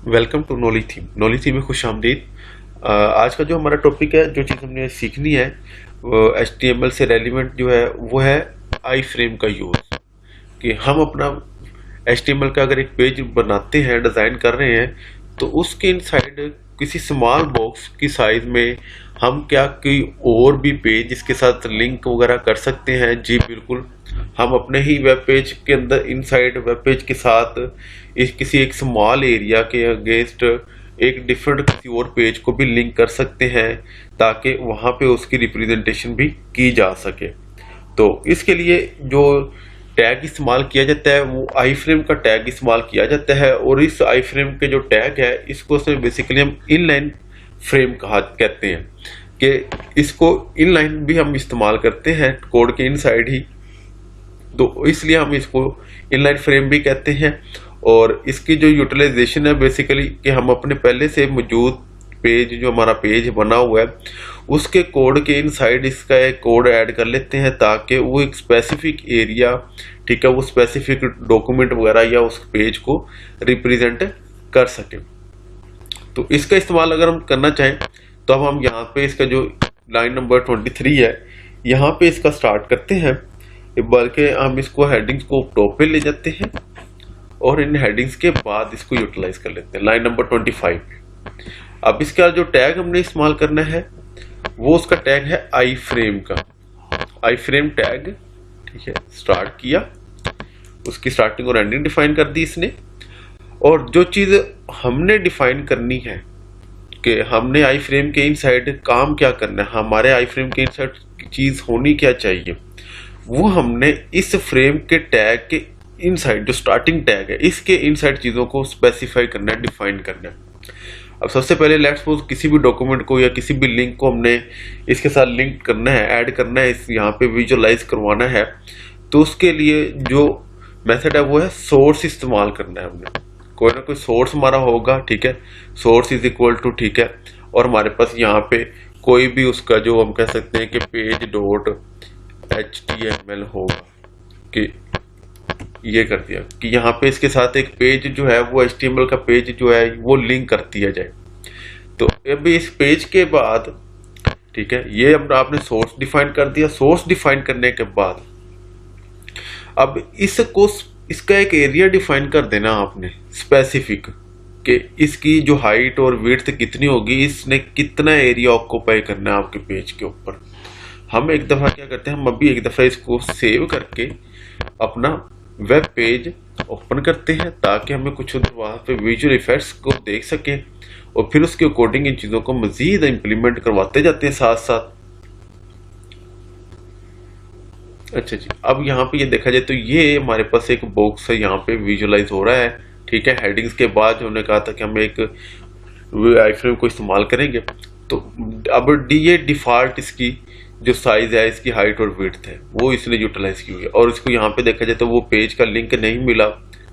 Welcome to knowledge theme में खुश आमदीद। आज का जो हमारा टॉपिक है, जो चीज़ हमने सीखनी है HTML से रेलिवेंट जो है वो है आई फ्रेम का यूज़। कि हम अपना HTML का अगर एक पेज बनाते हैं, डिज़ाइन कर रहे हैं, तो उसके इनसाइड किसी स्मॉल बॉक्स की साइज में हम क्या कोई और भी पेज इसके साथ लिंक वगैरह कर सकते हैं? जी बिल्कुल। हम अपने ही वेब पेज के अंदर इनसाइड वेब पेज के साथ किसी एक स्मॉल एरिया के अगेंस्ट एक डिफरेंट किसी और पेज को भी लिंक कर सकते हैं, ताकि वहाँ पे उसकी रिप्रेजेंटेशन भी की जा सके। तो इसके लिए जो टैग इस्तेमाल किया जाता है वो आई फ्रेम का टैग इस्तेमाल किया जाता है, और इस आई फ्रेम के जो टैग है इसको से बेसिकली हम इनलाइन फ्रेम कहते हैं। कि इसको इनलाइन भी हम इस्तेमाल करते हैं कोड के इनसाइड ही, तो इसलिए हम इसको इनलाइन फ्रेम भी कहते हैं। और इसकी जो यूटिलाइजेशन है बेसिकली कि हम अपने पहले से मौजूद पेज, जो हमारा पेज बना हुआ है, उसके कोड के इनसाइड इसका एक कोड ऐड कर लेते हैं, ताकि वो एक स्पेसिफिक एरिया, ठीक है, वो स्पेसिफिक डॉक्यूमेंट वगैरह या उस पेज को रिप्रेजेंट कर सके। तो इसका इस्तेमाल अगर हम करना चाहें तो अब हम यहाँ पे इसका जो लाइन नंबर 23 है, यहाँ पे इसका स्टार्ट करते हैं, बल्कि हम इसको हेडिंग्स को टॉप पे ले जाते हैं और इन हेडिंग्स के बाद इसको यूटिलाइज कर लेते हैं लाइन नंबर 25 पे। अब इसका जो टैग हमने इस्तेमाल करना है वो उसका टैग है आई फ्रेम का, आई फ्रेम टैग, ठीक है। स्टार्ट किया, उसकी स्टार्टिंग और एंडिंग डिफाइन कर दी इसने। और जो चीज हमने डिफाइन करनी है कि हमने आई फ्रेम के इनसाइड काम क्या करना है, हमारे आई फ्रेम के इनसाइड चीज होनी क्या चाहिए, वो हमने इस फ्रेम के टैग के इनसाइड, जो स्टार्टिंग टैग है इसके इनसाइड चीजों को स्पेसिफाई करना है, डिफाइन करना है। अब सबसे पहले लेट्स सपोज किसी भी डॉक्यूमेंट को या किसी भी लिंक को हमने इसके साथ लिंक करना है, ऐड करना है, इस यहाँ पे विजुअलाइज करवाना है, तो उसके लिए जो मेथड है वो है सोर्स इस्तेमाल करना है। हमने कोई ना कोई सोर्स हमारा होगा, ठीक है, सोर्स इज इक्वल टू, ठीक है, और हमारे पास यहाँ पे कोई भी उसका जो हम कह सकते हैं कि पेज डॉट HTML होगा। कि ये कर दिया कि यहाँ पे इसके साथ एक पेज जो है वो HTML का पेज जो है वो लिंक कर दिया जाए। तो अभी इस पेज के बाद, ठीक है, ये आपने सोर्स डिफाइन कर दिया। सोर्स डिफाइन करने के बाद अब इसको, इसका एक एरिया डिफाइन कर देना आपने स्पेसिफिक, कि इसकी जो हाइट और विड्थ कितनी होगी, इसने कितना एरिया ऑक्यूपाई करना है आपके पेज के ऊपर। हम एक दफा क्या करते हैं, हम अभी एक दफा इसको सेव करके अपना वेब पेज ओपन करते हैं, ताकि हमें कुछ वहां पे विजुअल इफेक्ट्स को देख सके, और फिर उसके अकॉर्डिंग इन चीजों को मजीद इंप्लीमेंट करवाते जाते हैं साथ साथ। अच्छा जी, अब यहाँ पे ये देखा जाए तो ये हमारे पास एक बॉक्स है, यहाँ पे विजुअलाइज हो रहा है, ठीक है। हेडिंग्स के बाद जो हमने कहा था कि हम एक आई फ्रेम को इस्तेमाल करेंगे, तो अब ये डिफॉल्ट इसकी जो साइज है, इसकी हाइट और विड्थ है, वो इसने यूटिलाइज की हुई है। और इसको यहाँ पे देखा जाए तो वो पेज का लिंक नहीं मिला,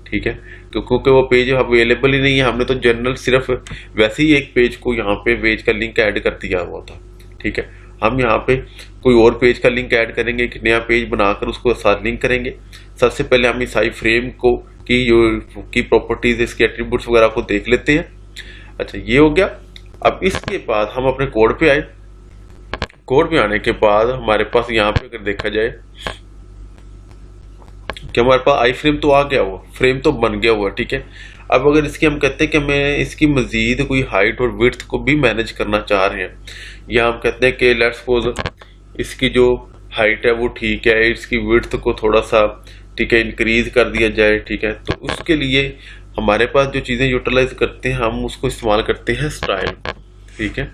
ठीक है, क्योंकि वो पेज अवेलेबल ही नहीं है। हमने तो जनरल सिर्फ वैसे ही एक पेज को यहाँ पे पेज का लिंक ऐड कर दिया हुआ था, ठीक है। हम यहाँ पे कोई और पेज का लिंक ऐड करेंगे, एक नया पेज बनाकर उसको साथ लिंक करेंगे। सबसे पहले हम इस आई फ्रेम को की प्रॉपर्टीज, इसके एट्रीब्यूट्स वगैरह को देख लेते हैं। अच्छा, ये हो गया। अब इसके बाद हम अपने कोड पे आए। कोड में आने के बाद हमारे पास यहाँ पे अगर देखा जाए कि हमारे पास आई फ्रेम तो आ गया, हुआ फ्रेम तो बन गया हुआ, ठीक है। अब अगर इसकी हम कहते हैं कि हमें इसकी मजीद कोई हाइट और विड्थ को भी मैनेज करना चाह रहे हैं, या हम कहते हैं कि लेट्स सपोज इसकी जो हाइट है वो ठीक है, इसकी विड्थ को थोड़ा सा, ठीक है, इंक्रीज कर दिया जाए, ठीक है। तो उसके लिए हमारे पास जो चीजें यूटिलाइज करते हैं हम उसको इस्तेमाल करते हैं स्टाइल, ठीक है।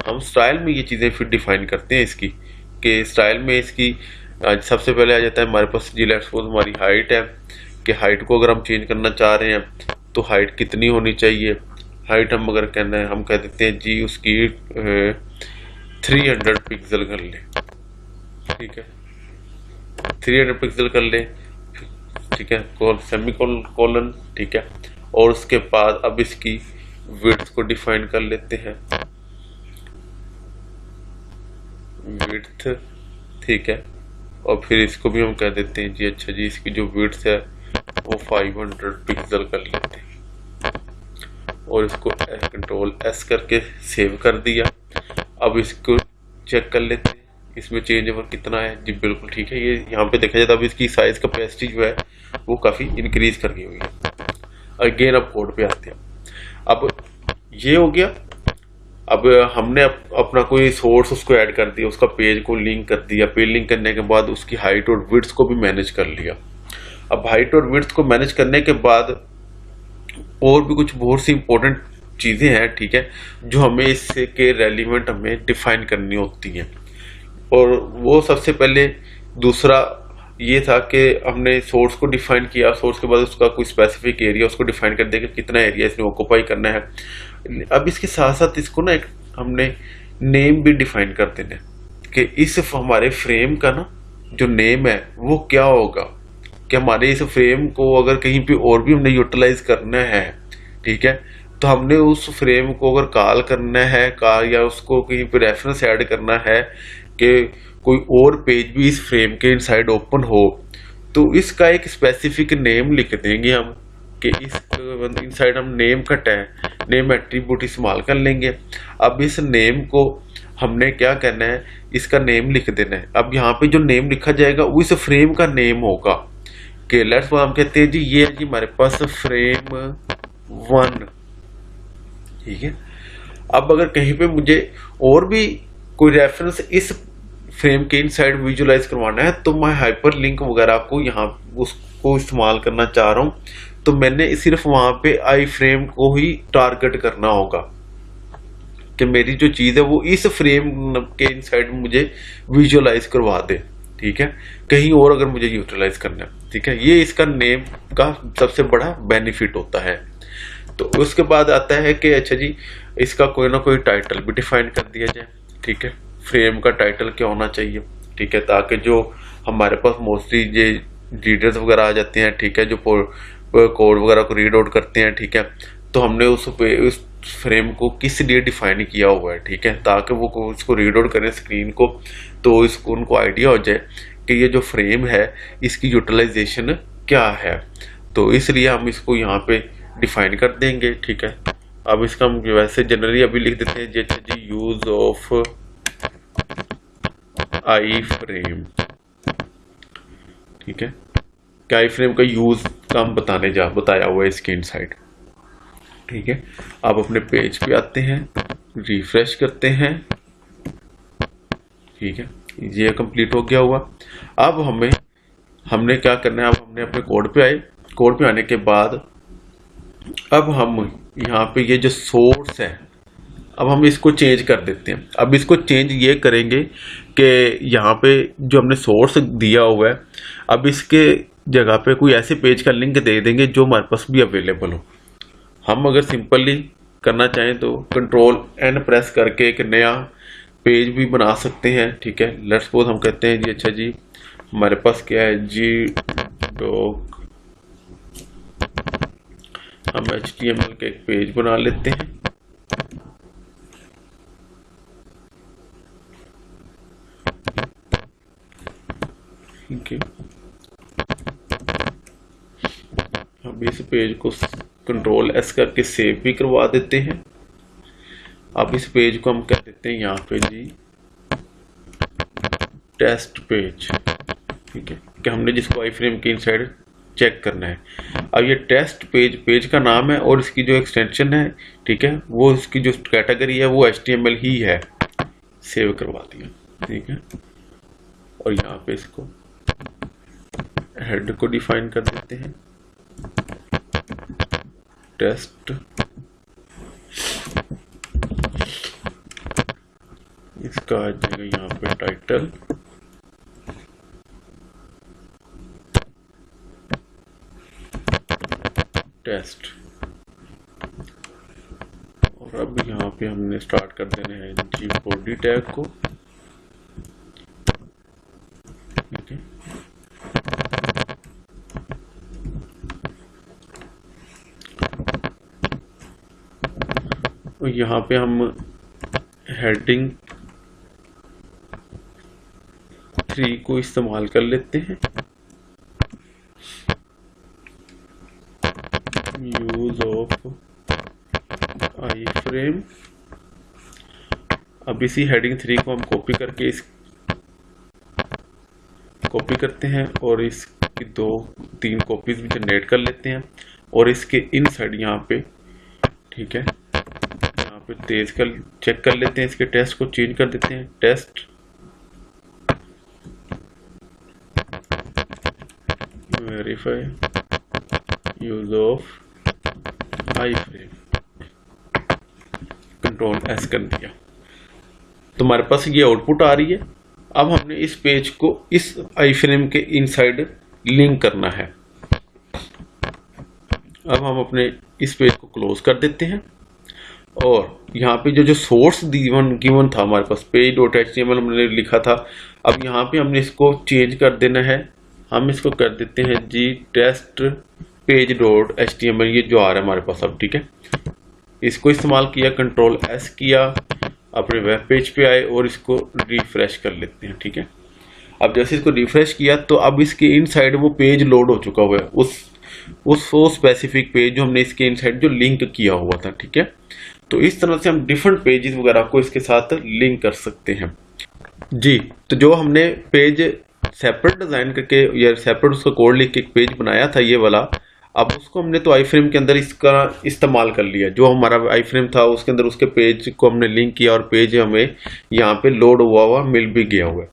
हम स्टाइल में ये चीजें फिर डिफाइन करते हैं इसकी, कि स्टाइल में इसकी सबसे पहले आ जाता है हमारे पास जी, लेट्स सपोज हमारी हाइट है, कि हाइट को अगर हम चेंज करना चाह रहे हैं तो हाइट कितनी होनी चाहिए। हाइट हम अगर कहना है, हम कह देते हैं जी उसकी 300 पिक्सल कर ले, ठीक है, 300 पिक्सल कर ले, ठीक है, सेमी कोलन, ठीक है। और उसके बाद अब इसकी विड्थ को डिफाइन कर लेते हैं, विड्थ, ठीक है। और फिर इसको भी हम कह देते हैं जी, अच्छा जी, इसकी जो विड्थ है वो 500 पिक्सल कर लेते हैं। और इसको कंट्रोल एस करके सेव कर दिया। अब इसको चेक कर लेते हैं इसमें चेंज ओवर कितना है। जी बिल्कुल ठीक है, ये यहाँ पे देखा जाए तो अब इसकी साइज कैपेसिटी जो है वो काफ़ी इंक्रीज कर गई हुई है। अगेन अब कोड पे आते हैं। अब ये हो गया। अब हमने अपना कोई सोर्स उसको ऐड कर दिया, उसका पेज को लिंक कर दिया। पेज लिंक करने के बाद उसकी हाइट और विड्थ को भी मैनेज कर लिया। अब हाइट और विड्थ को मैनेज करने के बाद और भी कुछ बहुत सी इंपॉर्टेंट चीज़ें हैं, ठीक है, जो हमें इससे के रेलिवेंट हमें डिफाइन करनी होती हैं। और वो सबसे पहले दूसरा ये था कि हमने सोर्स को डिफाइन किया। सोर्स के बाद उसका कोई स्पेसिफिक एरिया उसको डिफाइन कर दिया कि कितना एरिया इसने ऑक्यूपाई करना है। अब इसके साथ साथ इसको ना एक हमने नेम भी डिफाइन कर देना कि इस हमारे फ्रेम का ना जो नेम है वो क्या होगा, कि हमारे इस फ्रेम को अगर कहीं पे और भी हमने यूटिलाइज करना है, ठीक है, तो हमने उस फ्रेम को अगर कॉल करना है या उसको कहीं पे रेफरेंस ऐड करना है कि कोई और पेज भी इस फ्रेम के इनसाइड ओपन हो, तो इसका एक स्पेसिफिक नेम लिख देंगे हम कि इस इनसाइड हम नेम का नेम एट्रीब्यूट इस्तेमाल कर लेंगे। अब इस नेम को हमने क्या करना है, इसका नेम लिख देना है। अब यहाँ पे जो नेम लिखा जाएगा वो इस फ्रेम का नेम होगा कि लेट्स हम कहते हैं जी ये है जी हमारे पास फ्रेम 1, ठीक है। अब अगर कहीं पे मुझे और भी कोई रेफरेंस इस फ्रेम के इनसाइड विजुलाइज करवाना है तो मैं हाइपर लिंक वगैरह को यहाँ उसको इस्तेमाल करना चाह रहा हूँ, तो मैंने सिर्फ वहां पे आई फ्रेम को ही टारगेट करना होगा कि मेरी जो चीज है वो इस फ्रेम के इनसाइड मुझे विजुलाइज करवा दे, ठीक है, कहीं और अगर मुझे यूटिलाइज करना है, ठीक है। ये इसका नेम का सबसे बड़ा बेनिफिट होता है। तो उसके बाद आता है कि अच्छा जी इसका कोई ना कोई टाइटल भी डिफाइन कर दिया जाए, ठीक है। फ्रेम का टाइटल क्या होना चाहिए, ठीक है, ताकि जो हमारे पास मोस्टली ये रीडर्स वगैरह आ जाते हैं, ठीक है, जो कोड वगैरह को रीड आउट करते हैं, ठीक है, तो हमने उस फ्रेम को किस लिए डिफाइन किया हुआ है, ठीक है, ताकि वो इसको रीड आउट करें स्क्रीन को, तो इसको उनको आइडिया हो जाए कि ये जो फ्रेम है इसकी यूटिलाइजेशन क्या है। तो इसलिए हम इसको यहाँ पे डिफाइन कर देंगे, ठीक है। अब इसका हम वैसे जनरली अभी लिख देते हैं जैसे जी यूज ऑफ आई फ्रेम, ठीक है, कि आई फ्रेम का यूज का हम बताया हुआ है इसके इनसाइड, ठीक है। आप अपने पेज पे आते हैं, रिफ्रेश करते हैं, ठीक है, ये कंप्लीट हो गया हुआ। अब हमने क्या करना है, अब हमने अपने कोड पे आए। कोड पे आने के बाद अब हम यहाँ पे ये जो सोर्स है अब हम इसको चेंज कर देते हैं। अब इसको चेंज ये करेंगे कि यहाँ पे जो हमने सोर्स दिया हुआ है अब इसके जगह पे कोई ऐसे पेज का लिंक दे देंगे जो हमारे पास भी अवेलेबल हो। हम अगर सिंपली करना चाहें तो कंट्रोल एन प्रेस करके एक नया पेज भी बना सकते हैं, ठीक है। लेट्स सपोज हम कहते हैं जी अच्छा जी हमारे पास क्या है जी डॉक, हम HTML के एक पेज बना लेते हैं, ठीक है। अब इस पेज को कंट्रोल एस करके सेव भी करवा देते हैं। अब इस पेज को हम कह देते हैं यहाँ पे जी टेस्ट पेज, ठीक है, कि हमने जिसको आई फ्रेम के इनसाइड चेक करना है। अब ये टेस्ट पेज का नाम है और इसकी जो एक्सटेंशन है, ठीक है, वो इसकी जो कैटेगरी है वो HTML ही है। सेव करवा दिया, ठीक है। और यहाँ पे इसको हेड को डिफाइन कर देते हैं टेस्ट, इसका आ जाएगा यहाँ पे टाइटल, टेस्ट। और अब यहाँ पे हमने स्टार्ट कर देना है जी बॉडी टैग को, ठीक है। और यहाँ पे हम हेडिंग 3 को इस्तेमाल कर लेते हैं, यूज ऑफ आई फ्रेम। अब इसी हेडिंग 3 को हम कॉपी करके कॉपी करते हैं और इसकी 2-3 कॉपीज भी जनरेट कर लेते हैं और इसके इनसाइड यहाँ पे, ठीक है, यहाँ पे तेज कर चेक कर लेते हैं, इसके टेस्ट को चेंज कर देते हैं, test verify use of iframe, control S कर दिया तो हमारे पास ये आउटपुट आ रही है। अब हमने इस पेज को इस आई फ्रेम के इनसाइड लिंक करना है। अब हम अपने इस पेज को क्लोज कर देते हैं और यहाँ पे जो सोर्स गिवन था हमारे पास page.html हमने लिखा था, अब यहाँ पे हमने इसको चेंज कर देना है। हम इसको कर देते हैं जी टेस्ट page.html, ये जो आ रहा है हमारे पास अब, ठीक है। इसको इस्तेमाल किया, कंट्रोल एस किया, अपने वेब पेज पे आए और इसको रिफ्रेश कर लेते हैं, ठीक है। अब जैसे इसको रिफ्रेश किया तो अब इसके इनसाइड वो पेज लोड हो चुका हुआ है, उस स्पेसिफिक पेज जो हमने इसके इनसाइड जो लिंक किया हुआ था, ठीक है। तो इस तरह से हम डिफरेंट पेजेस वगैरह को इसके साथ लिंक कर सकते हैं जी। तो जो हमने पेज सेपरेट डिजाइन करके या सेपरेट उसका कोड लिख के एक पेज बनाया था ये वाला, अब उसको हमने तो आई फ्रेम के अंदर इसका इस्तेमाल कर लिया। जो हमारा आई फ्रेम था उसके अंदर उसके पेज को हमने लिंक किया और पेज हमें यहाँ पे लोड हुआ मिल भी गया हुआ है।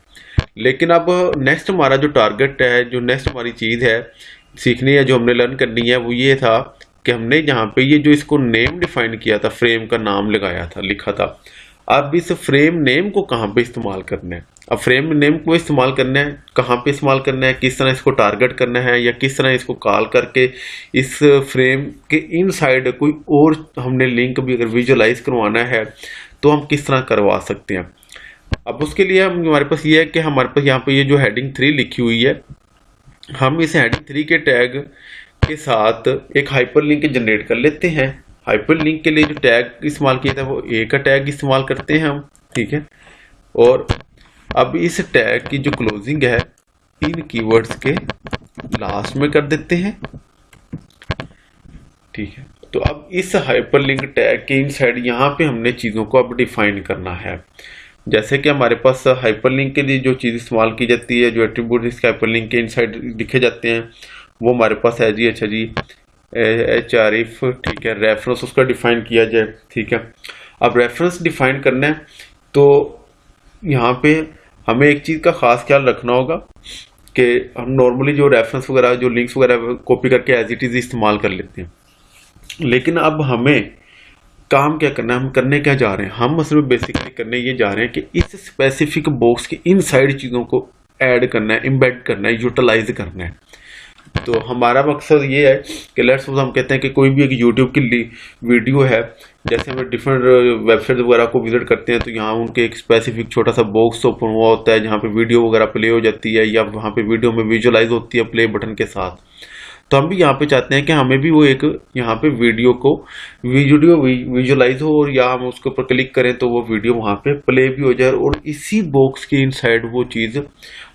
लेकिन अब नेक्स्ट हमारा जो टारगेट है, जो नेक्स्ट हमारी चीज़ है सीखनी है, जो हमने लर्न करनी है, वो ये था कि हमने यहाँ पे ये जो इसको नेम डिफाइन किया था, फ्रेम का नाम लगाया था, लिखा था, अब इस फ्रेम नेम को कहाँ पे इस्तेमाल करना है। अब फ्रेम नेम को इस्तेमाल करना है, कहाँ पे इस्तेमाल करना है, किस तरह इसको टारगेट करना है या किस तरह इसको कॉल करके इस फ्रेम के इनसाइड कोई और हमने लिंक भी अगर विजुअलाइज करवाना है तो हम किस तरह करवा सकते हैं। अब उसके लिए हमारे पास ये है कि हमारे पास यहाँ पे ये जो हेडिंग 3 लिखी हुई है, हम इस हेडिंग 3 के टैग के साथ एक हाइपरलिंक जनरेट कर लेते हैं। हाइपरलिंक के लिए जो टैग इस्तेमाल किया था वो ए का टैग इस्तेमाल करते हैं हम, ठीक है। और अब इस टैग की जो क्लोजिंग है इन कीवर्ड्स के लास्ट में कर देते हैं, ठीक है। तो अब इस हाइपरलिंक टैग के इनसाइड यहाँ पे हमने चीज़ों को अब डिफाइन करना है। जैसे कि हमारे पास हाइपरलिंक के लिए जो चीज़ इस्तेमाल की जाती है, जो एट्रीब्यूट इसके हाइपरलिंक के इनसाइड लिखे जाते हैं, वो हमारे पास है जी, अच्छा जी, href, ठीक है। रेफरेंस उसका डिफाइन किया जाए, ठीक है। अब रेफरेंस डिफाइन करना है तो यहाँ पे हमें एक चीज़ का खास ख्याल रखना होगा कि हम नॉर्मली जो रेफरेंस वगैरह, जो लिंक्स वगैरह कॉपी करके एज इट इज़ इस्तेमाल कर लेते हैं, लेकिन अब हमें काम क्या करना है, हम करने क्या जा रहे हैं, हम असल में बेसिकली करने ये जा रहे हैं कि इस स्पेसिफिक बॉक्स के इनसाइड चीज़ों को ऐड करना है, इम्बेड करना है, यूटिलाइज करना है। तो हमारा मकसद ये है कि लेट्स सपोज हम कहते हैं कि कोई भी एक यूट्यूब की वीडियो है, जैसे हम डिफरेंट वेबसाइट वगैरह को विजिट करते हैं तो यहाँ उनके एक स्पेसिफिक छोटा सा बॉक्स ओपन हुआ होता है जहाँ पे वीडियो वगैरह प्ले हो जाती है या वहाँ पे वीडियो में विजुअलाइज होती है प्ले बटन के साथ। तो हम भी यहाँ पे चाहते हैं कि हमें भी वो एक यहाँ पे वीडियो को विजुअलाइज हो और या हम उसके ऊपर क्लिक करें तो वो वीडियो वहाँ पे प्ले भी हो जाए और इसी बॉक्स के इनसाइड वो चीज़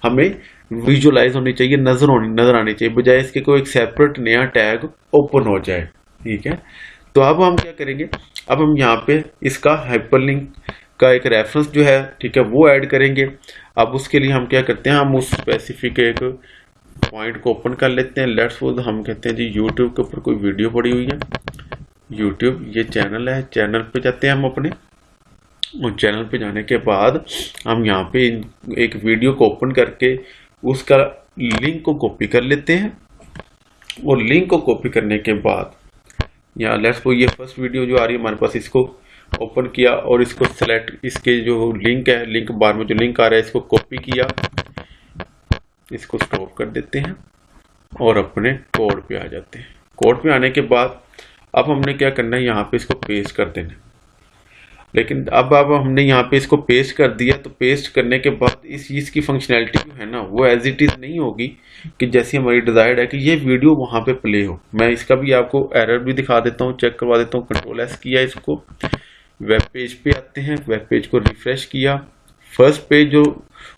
हमें विजुअलाइज होनी चाहिए, नजर आनी चाहिए, बजाय इसके कोई एक सेपरेट नया टैग ओपन हो जाए, ठीक है। तो अब हम क्या करेंगे, अब हम यहाँ पे इसका हाइपरलिंक का एक रेफरेंस जो है, ठीक है, वो ऐड करेंगे। अब उसके लिए हम क्या करते हैं, हम उस स्पेसिफिक एक पॉइंट को ओपन कर लेते हैं। लेट्स सपोज हम कहते हैं जी यूट्यूब के ऊपर कोई वीडियो पड़ी हुई है, यूट्यूब ये चैनल है, चैनल पे जाते हैं हम अपने, और चैनल पे जाने के बाद हम यहाँ पे एक वीडियो को ओपन करके उसका लिंक को कॉपी कर लेते हैं और लिंक को कॉपी करने के बाद यहाँ लेट्स सपोज ये फर्स्ट वीडियो जो आ रही है हमारे पास, इसको ओपन किया और इसको सेलेक्ट, इसके जो लिंक है, लिंक बार में जो लिंक आ रहा है इसको कॉपी किया, इसको स्टॉप कर देते हैं और अपने कोड पे आ जाते हैं। कोड पे आने के बाद अब हमने क्या करना है, यहाँ पे इसको पेस्ट कर देना है। लेकिन अब हमने यहाँ पे इसको पेस्ट कर दिया, तो पेस्ट करने के बाद इस चीज़ की फंक्शनैलिटी जो है ना वो एज इट इज़ नहीं होगी कि जैसी हमारी डिजायर्ड है कि ये वीडियो वहाँ पे प्ले हो। मैं इसका भी आपको एरर भी दिखा देता हूँ, चेक करवा देता हूँ। कंट्रोल एस किया, इसको वेब पेज पे आते हैं, वेब पेज को रिफ्रेश किया, फर्स्ट पेज जो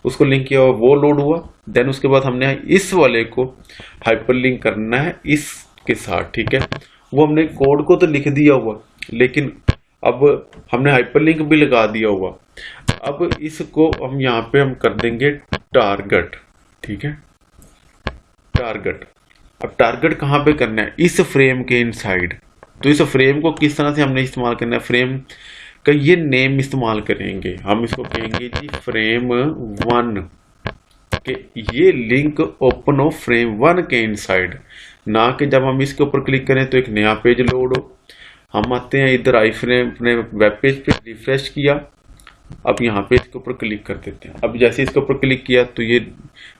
उसको लिंक किया हुआ वो लोड हुआ। देन उसके बाद हमने इस वाले को हाइपरलिंक करना है इसके साथ, ठीक है। वो हमने कोड को तो लिख दिया हुआ, लेकिन अब हमने हाइपरलिंक भी लगा दिया हुआ। अब इसको हम यहाँ पे हम कर देंगे टारगेट, ठीक है, टारगेट। अब टारगेट कहाँ पे करना है? इस फ्रेम के इनसाइड। तो इस फ्रेम को किस तरह से हमने इस्तेमाल करना है? फ्रेम का ये नेम इस्तेमाल करेंगे, हम इसको कहेंगे जी फ्रेम 1 के ये लिंक ओपन हो फ्रेम 1 के इनसाइड, ना कि जब हम इसके ऊपर क्लिक करें तो एक नया पेज लोड हो। हम आते हैं इधर आई फ्रेम अपने वेब पेज पे, रिफ्रेश किया, अब यहाँ पे इसके ऊपर क्लिक कर देते हैं। अब जैसे इसके ऊपर क्लिक किया तो ये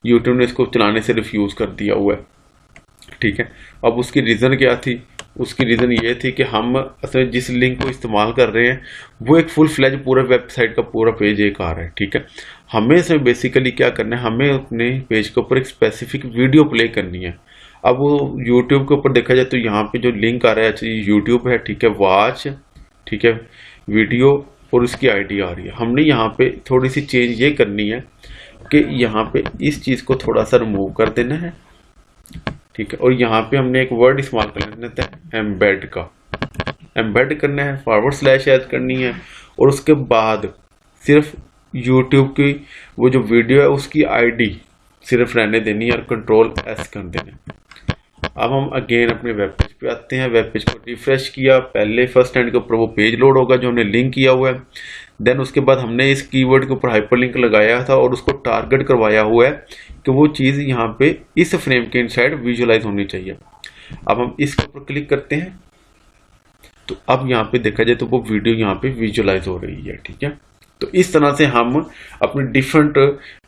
यूट्यूब ने इसको चलाने से रिफ्यूज कर दिया हुआ है, ठीक है। अब उसकी रीज़न क्या थी? उसकी रीज़न ये थी कि हम असल जिस लिंक को इस्तेमाल कर रहे हैं वो एक फुल फ्लैज पूरा वेबसाइट का पूरा पेज एक आ रहा है, ठीक है। हमें इसमें बेसिकली क्या करना है, हमें अपने पेज के ऊपर एक स्पेसिफिक वीडियो प्ले करनी है। अब वो यूट्यूब के ऊपर देखा जाए तो यहाँ पे जो लिंक आ रहा है, अच्छा यूट्यूब है, ठीक है, वॉच, ठीक है, वीडियो, और उसकी आईडी आ रही है। हमने यहाँ पे थोड़ी सी चेंज ये करनी है कि यहाँ पे इस चीज़ को थोड़ा सा रिमूव कर देना है, ठीक है। और यहाँ पे हमने एक वर्ड इस्तेमाल कर लेते हैं एम्बेड का, एम्बेड करना है, फॉरवर्ड स्लैश ऐड करनी है, और उसके बाद सिर्फ यूट्यूब की वो जो वीडियो है उसकी आईडी सिर्फ रहने देनी है और कंट्रोल एस कर देना। अब हम अगेन अपने वेब पेज पे आते हैं, वेब पेज को रिफ्रेश किया, पहले फर्स्ट हैंड के ऊपर वो पेज लोड होगा जो हमने लिंक किया हुआ है। देन उसके बाद हमने इस कीवर्ड के ऊपर हाइपरलिंक लगाया था और उसको टारगेट करवाया हुआ है कि वो चीज़ यहाँ पे इस फ्रेम के इनसाइड विजुअलाइज होनी चाहिए। अब हम इसके ऊपर क्लिक करते हैं तो अब यहाँ पे देखा जाए तो वो वीडियो यहाँ पे विजुअलाइज हो रही है, ठीक है। तो इस तरह से हम अपने डिफरेंट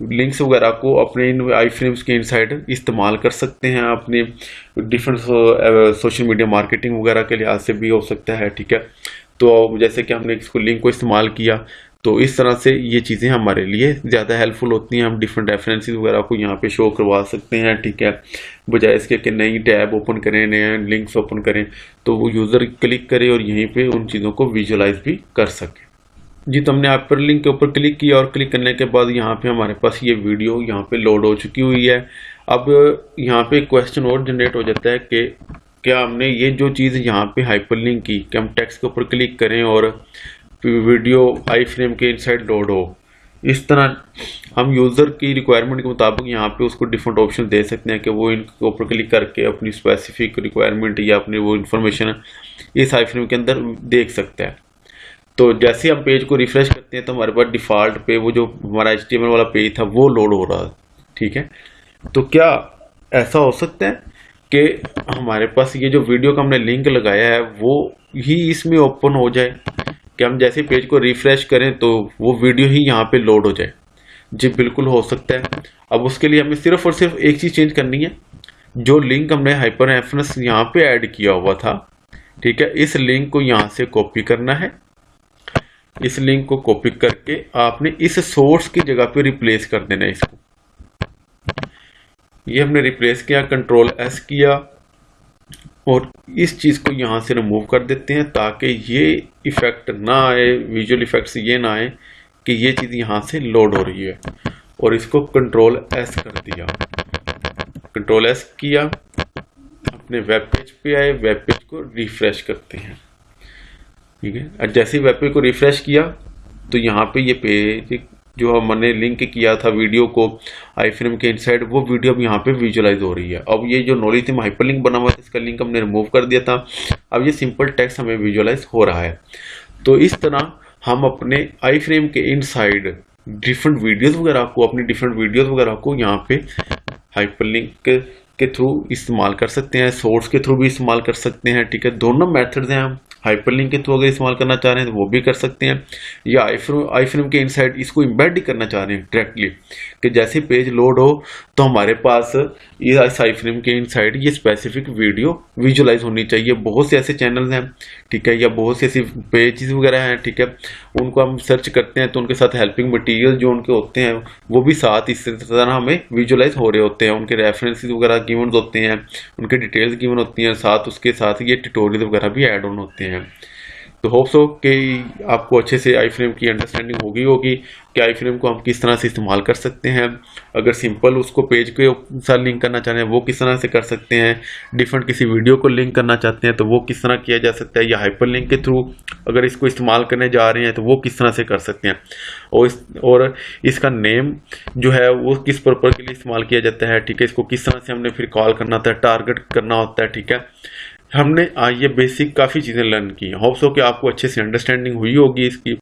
लिंक्स वगैरह को अपने इन आई फ्रेम्स के इनसाइड इस्तेमाल कर सकते हैं, अपने डिफरेंट सोशल मीडिया मार्केटिंग वगैरह के लिहाज से भी हो सकता है, ठीक है। तो जैसे कि हमने इसको लिंक को इस्तेमाल किया तो इस तरह से ये चीज़ें हमारे लिए ज़्यादा हेल्पफुल होती हैं। हम डिफरेंट रेफरेंसेस वगैरह को यहाँ पे शो करवा सकते हैं, ठीक है, बजाय इसके कि नई टैब ओपन करें, नए लिंक्स ओपन करें, तो वो यूज़र क्लिक करे और यहीं पे उन चीज़ों को विजुअलाइज भी कर सके। जी, तो हमने हाइपर लिंक के ऊपर क्लिक किया और क्लिक करने के बाद यहाँ पे हमारे पास ये वीडियो यहाँ पे लोड हो चुकी हुई है। अब यहाँ पे क्वेश्चन और जनरेट हो जाता है कि क्या हमने ये जो चीज़ यहाँ पे हाइपर लिंक की कि हम टेक्स्ट के ऊपर क्लिक करें और वीडियो आई फ्रेम के इनसाइड लोड हो, इस तरह हम यूज़र की रिक्वायरमेंट के मुताबिक यहाँ पे उसको डिफरेंट ऑप्शन दे सकते हैं कि वो इनके ऊपर क्लिक करके अपनी स्पेसिफिक रिक्वायरमेंट या अपनी वो इन्फॉर्मेशन इस आई फ्रेम के अंदर देख सकता है। तो जैसे हम पेज को रिफ्रेश करते हैं तो हमारे पास डिफ़ॉल्ट पे वो जो हमारा HTML वाला पेज था वो लोड हो रहा है, ठीक है। तो क्या ऐसा हो सकता है कि हमारे पास ये जो वीडियो का हमने लिंक लगाया है वो ही इसमें ओपन हो जाए, कि हम जैसे पेज को रिफ्रेश करें तो वो वीडियो ही यहाँ पे लोड हो जाए? जी बिल्कुल हो सकता है। अब उसके लिए हमें सिर्फ और सिर्फ एक चीज़ चेंज करनी है, जो लिंक हमने हाइपर रेफरेंस यहाँ पे ऐड किया हुआ था, ठीक है, इस लिंक को यहाँ से कॉपी करना है। इस लिंक को कॉपी करके आपने इस सोर्स की जगह पे रिप्लेस कर देना है इसको। ये हमने रिप्लेस किया, कंट्रोल एस किया और इस चीज को यहां से रिमूव कर देते हैं ताकि ये इफेक्ट ना आए, विजुअल इफेक्ट्स ये ना आए कि ये चीज यहां से लोड हो रही है। और इसको कंट्रोल एस कर दिया, कंट्रोल एस किया, अपने वेब पेज पे आए, वेब पेज को रिफ्रेश करते हैं, ठीक है। और जैसे ही वेब पेज को रिफ्रेश किया तो यहाँ पे ये पेज जो हमने लिंक किया था वीडियो को आई फ्रेम के इनसाइड, वो वीडियो अब यहाँ पे विजुअलाइज हो रही है। अब ये जो नॉलेज थी हाइपरलिंक बना हुआ था, इसका लिंक हमने रिमूव कर दिया था, अब ये सिंपल टेक्स्ट हमें विजुअलाइज हो रहा है। तो इस तरह हम अपने आई फ्रेम के इनसाइड डिफरेंट वीडियोज वगैरह को, अपनी डिफरेंट वीडियोज वगैरह को यहाँ पे हाइपरलिंक के थ्रू इस्तेमाल कर सकते हैं, सोर्स के थ्रू भी इस्तेमाल कर सकते हैं, ठीक है। दोनों मेथड्स हैं। हम हाइपरलिंक के थ्रू अगर इस्तेमाल करना चाह रहे हैं तो वो भी कर सकते हैं, या आई फ्रेम के इनसाइड इसको इम्बेड करना चाह रहे हैं डायरेक्टली, कि जैसे पेज लोड हो तो हमारे पास इस आई फ्रेम के इनसाइड ये स्पेसिफिक वीडियो विजुअलाइज होनी चाहिए। बहुत से ऐसे चैनल्स हैं, ठीक है, या बहुत से ऐसे पेजेस वगैरह हैं, ठीक है, उनको हम सर्च करते हैं तो उनके साथ हेल्पिंग मटीरियल जो उनके होते हैं वो भी साथ इस तरह हमें विजुअलाइज हो रहे होते हैं। उनके रेफरेंसेस वगैरह गिवन होते हैं, उनके डिटेल्स गिवन होती हैं, साथ उसके साथ ये ट्यूटोरियल वगैरह भी ऐड ऑन होते हैं। तो होप्स हो कि आपको अच्छे से आई फ्रेम की अंडरस्टैंडिंग होगी कि आई फ्रेम को हम किस तरह से इस्तेमाल कर सकते हैं। अगर सिंपल उसको पेज के साथ लिंक करना चाह रहे हैं वो किस तरह से कर सकते हैं, डिफरेंट किसी वीडियो को लिंक करना चाहते हैं तो वो किस तरह किया जा सकता है, या हाइपर लिंक के थ्रू अगर इसको इस्तेमाल करने जा रहे हैं तो वो किस तरह से कर सकते हैं, और इसका नेम जो है वो किस पर्पज के लिए इस्तेमाल किया जाता है, ठीक है। इसको किस तरह से हमने फिर कॉल करना होता है, टारगेट करना होता है, ठीक है। हमने ये बेसिक काफ़ी चीज़ें लर्न की। होप्स हो कि आपको अच्छे से अंडरस्टैंडिंग हुई होगी इसकी।